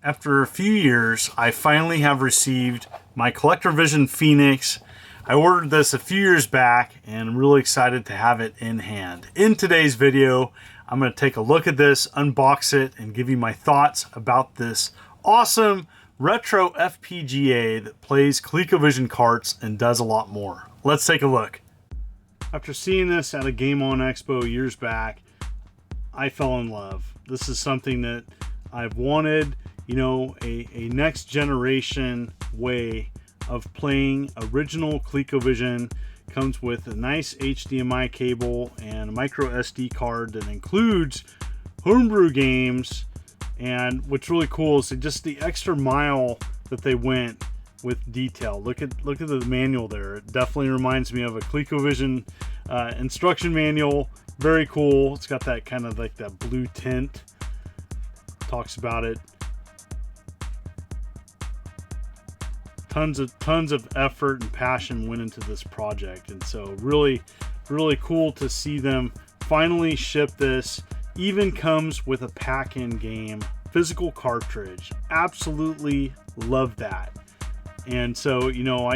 After a few years, I finally have received my CollectorVision Phoenix. I ordered this a few years back and I'm really excited to have it in hand. In today's video, I'm going to take a look at this, unbox it, and give you my thoughts about this awesome retro FPGA that plays ColecoVision carts and does a lot more. Let's take a look. After seeing this at a Game On Expo years back, I fell in love. This is something that I've wanted, you know, a next generation way of playing original ColecoVision. Comes with a nice HDMI cable and a micro SD card that includes homebrew games. And what's really cool is just the extra mile that they went with detail. Look at the manual there. It definitely reminds me of a ColecoVision instruction manual. Very cool. It's got that kind of like that blue tint. Talks about it. Tons of effort and passion went into this project, and so really cool to see them finally ship this. Even comes with a pack-in game physical cartridge. Absolutely love that. And so, you know,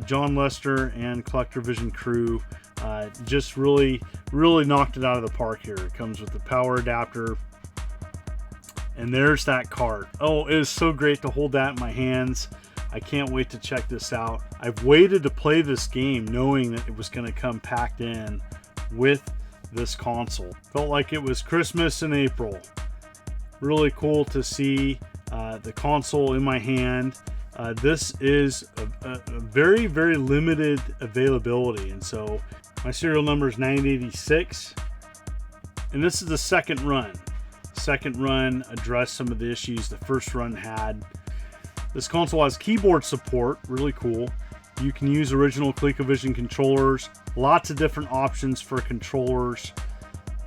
John Lester and CollectorVision crew just really knocked it out of the park here. It comes with the power adapter. And there's that cart. Oh, it is so great to hold that in my hands. I can't wait to check this out. I've waited to play this game knowing that it was going to come packed in with this console. Felt like it was Christmas in April. Really cool to see the console in my hand. This is a very limited availability, and so my serial number is 986, and this is the second run. Second run addressed some of the issues the first run had. This console has keyboard support, really cool. You can use original ColecoVision controllers, lots of different options for controllers.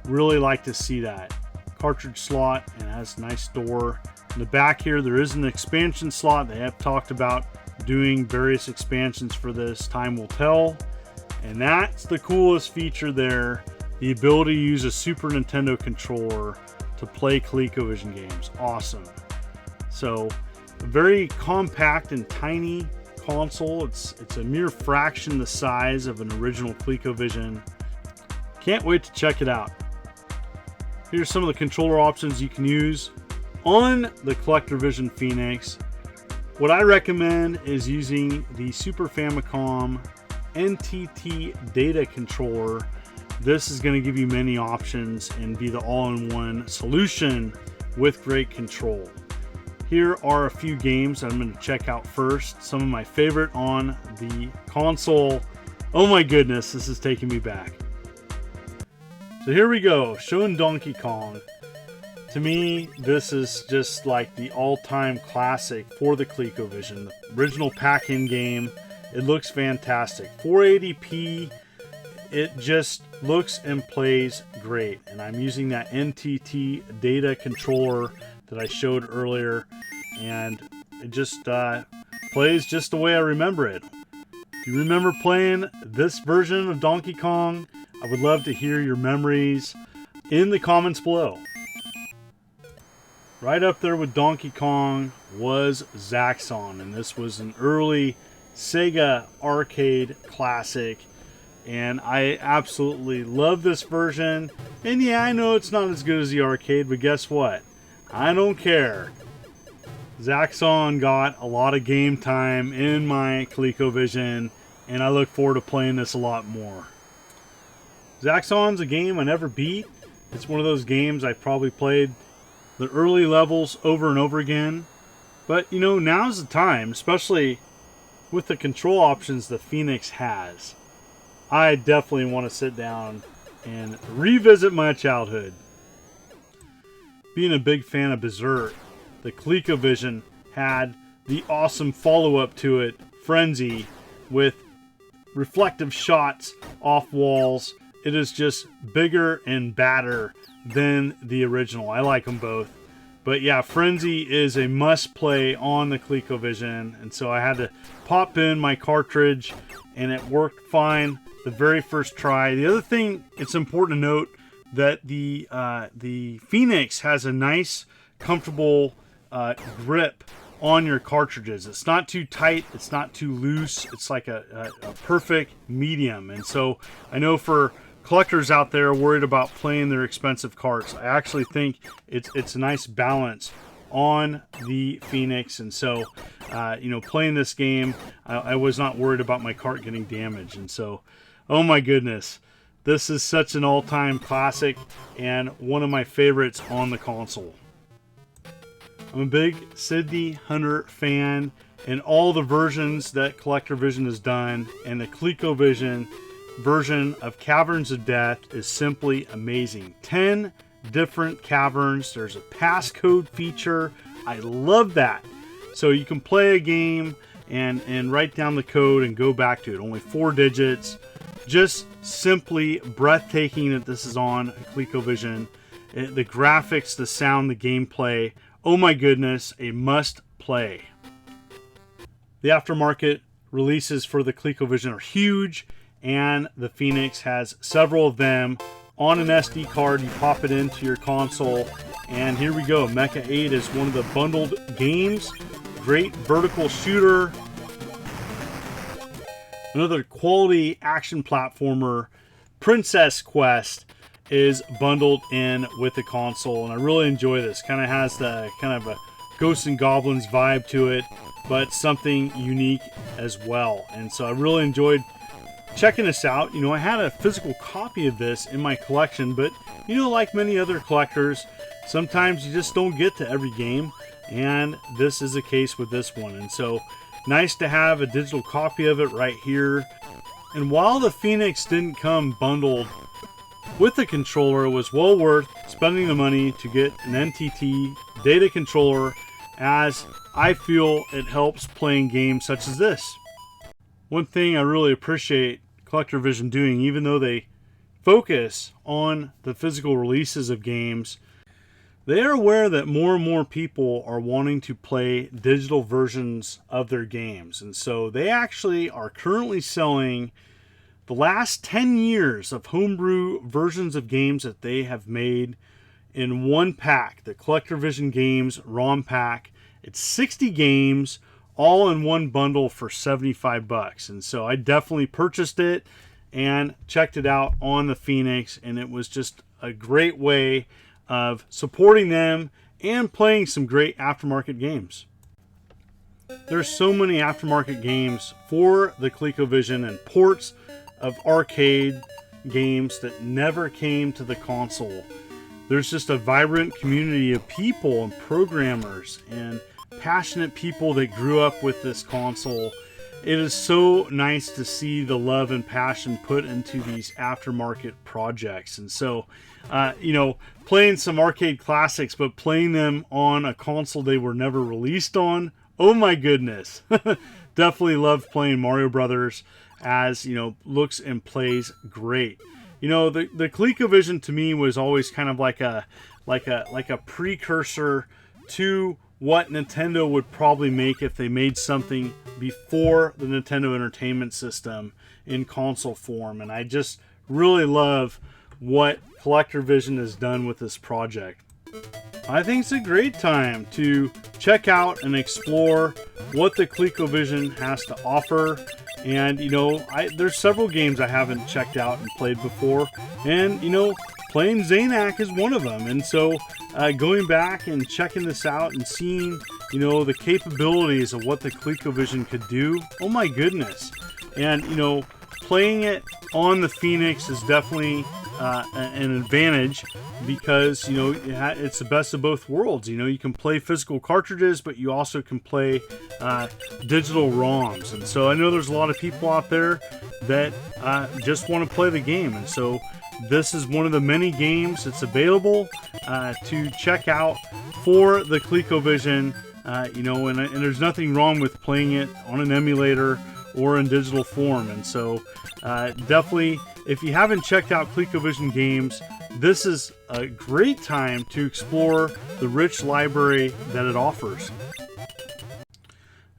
Really like to see that. Cartridge slot, and has a nice door. In the back here there is an expansion slot. They have talked about doing various expansions for this, time will tell. And that's the coolest feature there, the ability to use a Super Nintendo controller to play ColecoVision games. Awesome. So a very compact and tiny console. It's a mere fraction the size of an original ColecoVision. Can't wait to check it out. Here's some of the controller options you can use on the CollectorVision Phoenix. What I recommend is using the Super Famicom NTT data controller. This is going to give you many options and be the all-in-one solution with great control. Here are a few games I'm going to check out first. Some of my favorite on the console. Oh my goodness, this is taking me back. So here we go, showing Donkey Kong. To me, this is just like the all-time classic for the ColecoVision. The original pack-in game. It looks fantastic. 480p. It just looks and plays great, and I'm using that NTT data controller that I showed earlier, and it just plays just the way I remember it. If you remember playing this version of Donkey Kong, I would love to hear your memories in the comments below. Right up there with Donkey Kong was Zaxxon, and this was an early Sega arcade classic. And I absolutely love this version. And yeah, I know it's not as good as the arcade, but guess what? I don't care. Zaxxon got a lot of game time in my ColecoVision, and I look forward to playing this a lot more. Zaxxon's a game I never beat. It's one of those games I've probably played the early levels over and over again. But, you know, now's the time, especially with the control options the Phoenix has. I definitely want to sit down and revisit my childhood. Being a big fan of Berserk, the ColecoVision had the awesome follow-up to it, Frenzy, with reflective shots off walls. It is just bigger and badder than the original. I like them both. But yeah, Frenzy is a must-play on the ColecoVision, and so I had to pop in my cartridge, and it worked fine the very first try. The other thing, it's important to note that the Phoenix has a nice comfortable grip on your cartridges. It's not too tight, it's not too loose, it's like a perfect medium. And so I know for collectors out there worried about playing their expensive carts, I actually think it's a nice balance on the Phoenix. And so you know, playing this game, I was not worried about my cart getting damaged. And so, oh my goodness, this is such an all-time classic and one of my favorites on the console. I'm a big Sidney Hunter fan, and all the versions that CollectorVision has done, and the ColecoVision version of Caverns of Death is simply amazing. 10 different caverns. There's a passcode feature. I love that. So you can play a game and write down the code and go back to it. Only 4 digits. Just simply breathtaking that this is on ColecoVision. The graphics, the sound, the gameplay. Oh my goodness, a must play. The aftermarket releases for the ColecoVision are huge, and the Phoenix has several of them on an SD card. You pop it into your console, and here we go. Mecha 8 is one of the bundled games. Great vertical shooter. Another quality action platformer. Princess Quest is bundled in with the console, and I really enjoy this. Kind of has the kind of a Ghosts and Goblins vibe to it, but something unique as well. And so I really enjoyed checking this out. You know, I had a physical copy of this in my collection, but you know, like many other collectors, sometimes you just don't get to every game, and this is the case with this one. And so nice to have a digital copy of it right here. And while the Phoenix didn't come bundled with the controller, it was well worth spending the money to get an NTT data controller, as I feel it helps playing games such as this. One thing I really appreciate CollectorVision doing, even though they focus on the physical releases of games, they are aware that more and more people are wanting to play digital versions of their games. And so they actually are currently selling the last 10 years of homebrew versions of games that they have made in one pack, the CollectorVision Games ROM pack. It's 60 games, all in one bundle for 75 bucks. And so I definitely purchased it and checked it out on the Phoenix, and it was just a great way of supporting them and playing some great aftermarket games. There's so many aftermarket games for the ColecoVision and ports of arcade games that never came to the console. There's just a vibrant community of people and programmers and passionate people that grew up with this console. It is so nice to see the love and passion put into these aftermarket projects. And so, you know, playing some arcade classics, but playing them on a console they were never released on. Oh my goodness. Definitely loved playing Mario Brothers, as, you know, looks and plays great. You know, the ColecoVision to me was always kind of like a precursor to what Nintendo would probably make if they made something before the Nintendo Entertainment System in console form. And I just really love what CollectorVision has done with this project. I think it's a great time to check out and explore what the ColecoVision has to offer. And, you know, there's several games I haven't checked out and played before. And, you know, playing Zaxxon is one of them. And so going back and checking this out and seeing, you know, the capabilities of what the ColecoVision could do. Oh my goodness. And, you know, playing it on the Phoenix is definitely an advantage, because, you know, it's the best of both worlds. You know, you can play physical cartridges, but you also can play digital ROMs. And so I know there's a lot of people out there that just want to play the game. And so this is one of the many games that's available to check out for the ColecoVision. You know, and there's nothing wrong with playing it on an emulator or in digital form. And so definitely, if you haven't checked out ColecoVision games, this is a great time to explore the rich library that it offers.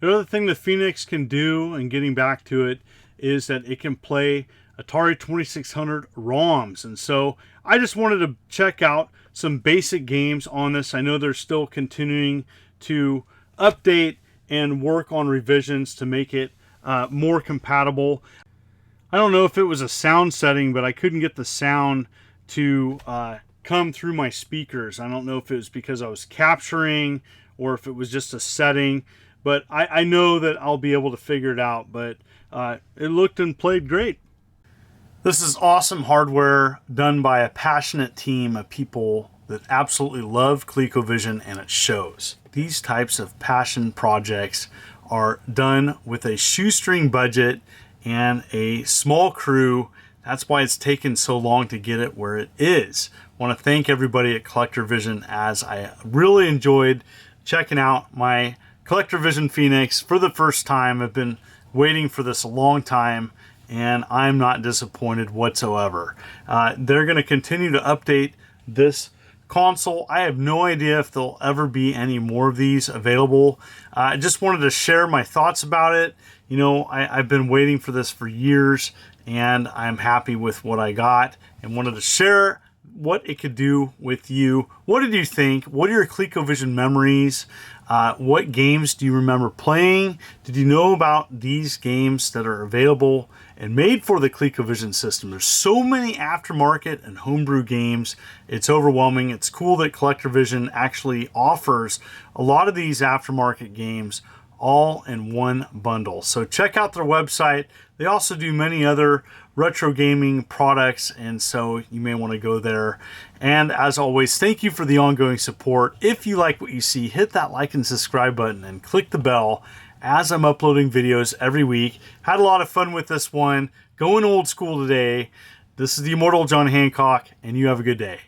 The other thing the Phoenix can do, and getting back to it, is that it can play Atari 2600 ROMs. And so I just wanted to check out some basic games on this. I know they're still continuing to update and work on revisions to make it more compatible. I don't know if it was a sound setting, but I couldn't get the sound to come through my speakers. I don't know if it was because I was capturing or if it was just a setting, but I know that I'll be able to figure it out. But it looked and played great. This is awesome hardware done by a passionate team of people that absolutely love ColecoVision, and it shows. These types of passion projects are done with a shoestring budget and a small crew. That's why it's taken so long to get it where it is. I want to thank everybody at CollectorVision, as I really enjoyed checking out my CollectorVision Phoenix for the first time. I've been waiting for this a long time, and I'm not disappointed whatsoever. They're going to continue to update this console. I have no idea if there'll ever be any more of these available. I just wanted to share my thoughts about it. You know, I've been waiting for this for years, and I'm happy with what I got, and wanted to share what it could do with you. What did you think? What are your ColecoVision memories? What games do you remember playing? Did you know about these games that are available and made for the ColecoVision system? There's so many aftermarket and homebrew games. It's overwhelming. It's cool that CollectorVision actually offers a lot of these aftermarket games all in one bundle. So check out their website. They also do many other retro gaming products, and so you may want to go there. And as always, thank you for the ongoing support. If you like what you see, hit that like and subscribe button and click the bell, as I'm uploading videos every week. Had a lot of fun with this one. Going old school today. This is the Immortal John Hancock, and you have a good day.